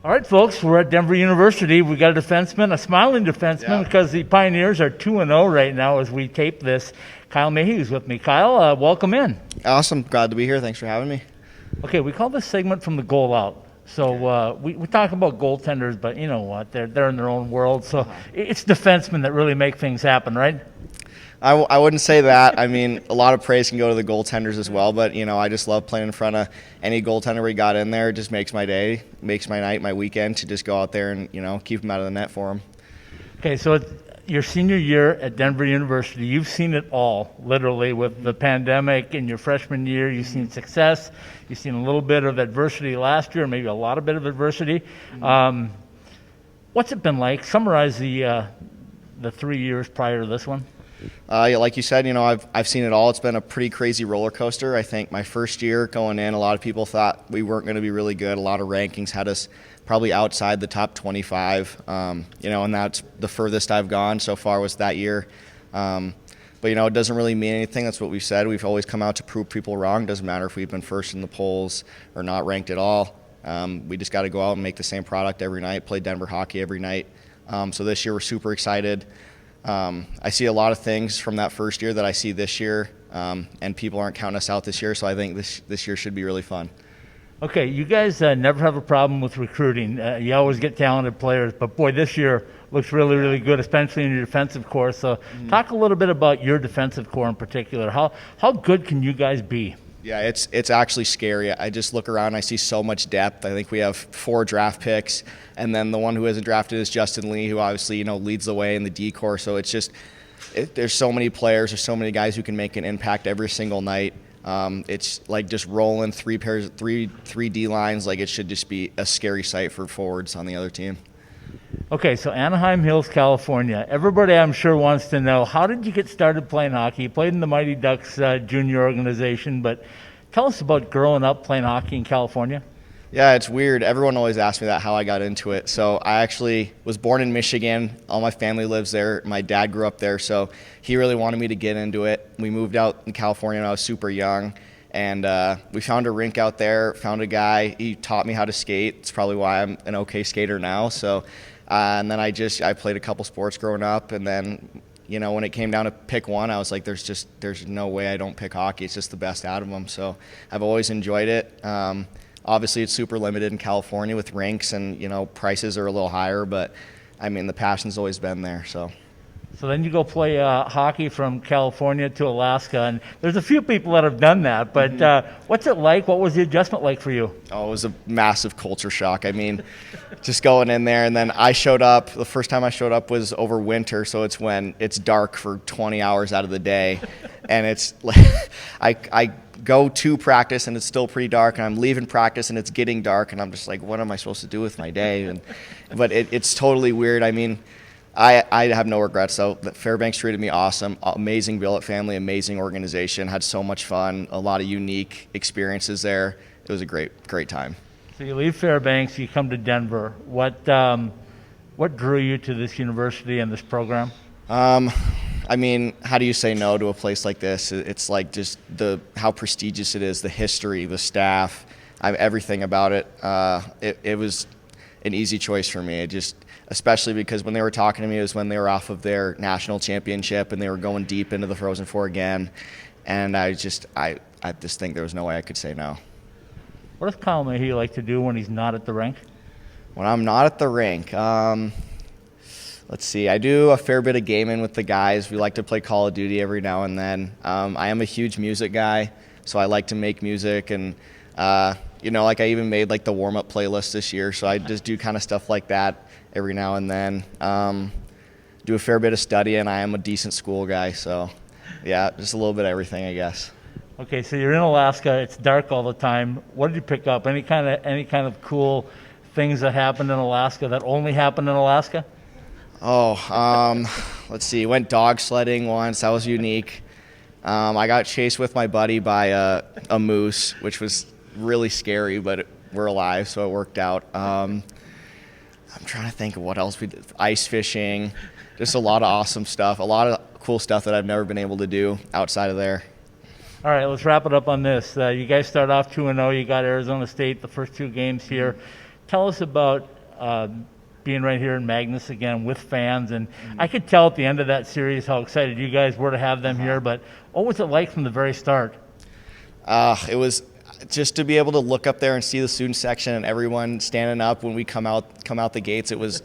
All right, folks, we're at Denver University. We got a defenseman, a smiling defenseman, because the Pioneers are 2-0 right now as we tape this. Kyle Mayhew is with me. Kyle, welcome in. Awesome. Glad to be here. Thanks for having me. Okay, we call this segment From the Goal Out. So we talk about goaltenders, but you know what? They're in their own world. So it's defensemen that really make things happen, right? I wouldn't say that. I mean, a lot of praise can go to the goaltenders as well, but, I just love playing in front of any goaltender we got in there. It just makes my day, makes my night, my weekend to just go out there and, keep them out of the net for them. Okay, so it's your senior year at Denver University. You've seen it all, literally, with the pandemic. In your freshman year, you've seen success. You've seen a little bit of adversity last year, maybe a lot of bit of adversity. What's it been like? Summarize the 3 years prior to this one. Yeah, like you said, I've seen it all. It's been a pretty crazy roller coaster. I think my first year going in, a lot of people thought we weren't going to be really good. A lot of rankings had us probably outside the top 25, and that's the furthest I've gone so far was that year. But, it doesn't really mean anything. That's what we've said. We've always come out to prove people wrong. Doesn't matter if we've been first in the polls or not ranked at all. We just got to go out and make the same product every night, play Denver hockey every night. So this year we're super excited. I see a lot of things from that first year that I see this year, and people aren't counting us out this year, so I think this year should be really fun. Okay, you guys never have a problem with recruiting. You always get talented players, but boy, this year looks really, really good, especially in your defensive core. So talk a little bit about your defensive core in particular. How good can you guys be? Yeah, it's actually scary. I just look around, I see so much depth. I think we have 4 draft picks, and then the one who isn't drafted is Justin Lee, who obviously, leads the way in the D core. So it's just, there's so many players, there's so many guys who can make an impact every single night. It's like just rolling three D lines. Like it should just be a scary sight for forwards on the other team. Okay, so Anaheim Hills, California. Everybody, I'm sure, wants to know, how did you get started playing hockey? You played in the Mighty Ducks junior organization, but tell us about growing up playing hockey in California. Yeah, it's weird. Everyone always asks me that, how I got into it. So I actually was born in Michigan. All my family lives there. My dad grew up there, so he really wanted me to get into it. We moved out in California when I was super young, and we found a rink out there, found a guy. He taught me how to skate. It's probably why I'm an okay skater now. So, and then I played a couple sports growing up, and then when it came down to pick one, I was like, there's no way I don't pick hockey. It's just the best out of them. So I've always enjoyed it. Obviously, it's super limited in California with rinks, and prices are a little higher. But I mean, the passion's always been there. So then you go play hockey from California to Alaska, and there's a few people that have done that. But what's it like? What was the adjustment like for you? Oh, it was a massive culture shock. I mean, just going in there, and then I showed up. The first time I showed up was over winter, so it's when it's dark for 20 hours out of the day, and it's like I go to practice and it's still pretty dark, and I'm leaving practice and it's getting dark, and I'm just like, what am I supposed to do with my day? But it's totally weird. I mean, I have no regrets. So Fairbanks treated me awesome. Amazing billet family, amazing organization. Had so much fun. A lot of unique experiences there. It was a great time. So you leave Fairbanks, you come to Denver. What drew you to this university and this program? I mean, how do you say no to a place like this? It's like just how prestigious it is, the history, the staff, everything about it. It was an easy choice for me. Especially because when they were talking to me, it was when they were off of their national championship and they were going deep into the Frozen Four again. And I just think there was no way I could say no. What does Kyle Mayhew like to do when he's not at the rink? When I'm not at the rink, let's see. I do a fair bit of gaming with the guys. We like to play Call of Duty every now and then. I am a huge music guy, so I like to make music, and like I even made like the warm-up playlist this year. So I just do kind of stuff like that every now and then. Do a fair bit of studying. I am a decent school guy, so yeah, just a little bit of everything, I guess. Okay, so you're in Alaska. It's dark all the time. What did you pick up? Any kind of cool things that happened in Alaska that only happened in Alaska? Let's see. Went dog sledding once. That was unique. I got chased with my buddy by a moose, which was really scary, but we're alive, so it worked out. I'm trying to think of what else we did. Ice fishing, just a lot of awesome stuff, a lot of cool stuff that I've never been able to do outside of there. All right, let's wrap it up on this. You guys start off 2-0. You got Arizona State the first 2 games here. Tell us about being right here in Magnus again with fans. And I could tell at the end of that series how excited you guys were to have them here. But what was it like from the very start? It was just to be able to look up there and see the student section and everyone standing up when we come out the gates. It was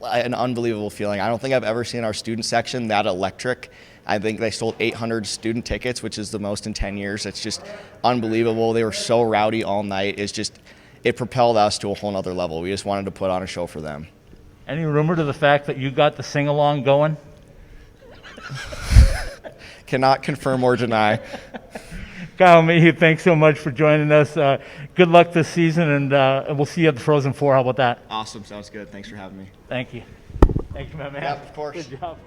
an unbelievable feeling. I don't think I've ever seen our student section that electric. I think they sold 800 student tickets, which is the most in 10 years. It's just unbelievable. They were so rowdy all night. It propelled us to a whole nother level. We just wanted to put on a show for them. Any rumor to the fact that you got the sing-along going? Cannot confirm or deny. Kyle Mayhew, thanks so much for joining us. Good luck this season, and we'll see you at the Frozen Four. How about that? Awesome. Sounds good. Thanks for having me. Thank you. Thank you, my man. Yeah, of course. Good job.